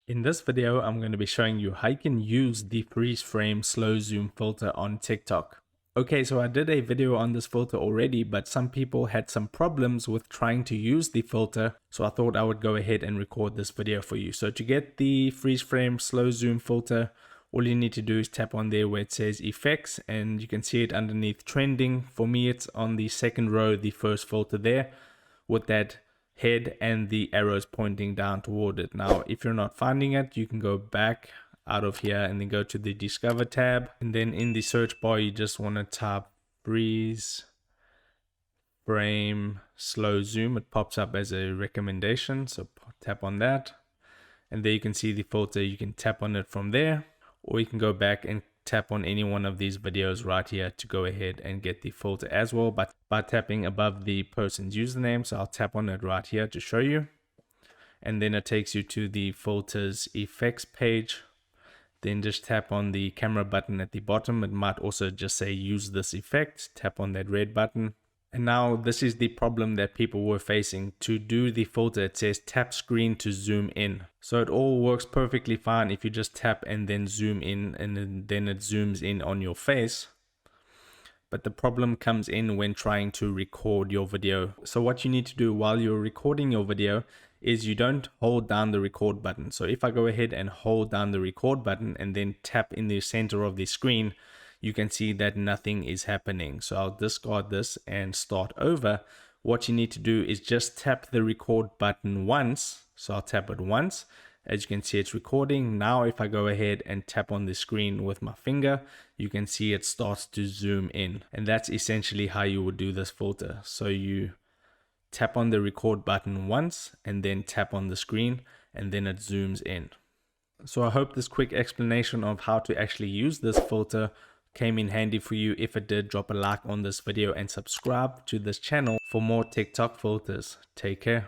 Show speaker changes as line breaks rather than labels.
In this video, I'm going to be showing you how you can use the freeze frame slow zoom filter on TikTok. Okay, so I did a video on this filter already, but some people had some problems with trying to use the filter, so I thought I would go ahead and record this video for you. So to get the freeze frame slow zoom filter, all you need to do is tap on there where it says effects, and you can see it underneath trending. For me, it's on the second row, the first filter there, with that head and the arrows pointing down toward it. Now, if you're not finding it, you can go back out of here and then go to the Discover tab. And then in the search bar, you just want to type freeze frame slow zoom. It pops up as a recommendation. So tap on that. And there you can see the filter. You can tap on it from there, or you can go back and tap on any one of these videos right here to go ahead and get the filter as well, but by tapping above the person's username. So I'll tap on it right here to show you, and then it takes you to the filters effects page. Then just tap on the camera button at the bottom. It might also just say use this effect. Tap on that red button. And now this is the problem that people were facing. To do the filter, it says tap screen to zoom in. So it all works perfectly fine if you just tap and then zoom in, and then it zooms in on your face. But the problem comes in when trying to record your video. So what you need to do while you're recording your video is you don't hold down the record button. So if I go ahead and hold down the record button and then tap in the center of the screen, you can see that nothing is happening. So I'll discard this and start over. What you need to do is just tap the record button once. So I'll tap it once. As you can see, it's recording. Now, if I go ahead and tap on the screen with my finger, you can see it starts to zoom in. And that's essentially how you would do this filter. So you tap on the record button once and then tap on the screen, and then it zooms in. So I hope this quick explanation of how to actually use this filter came in handy for you. If it did, drop a like on this video and subscribe to this channel for more TikTok filters. Take care.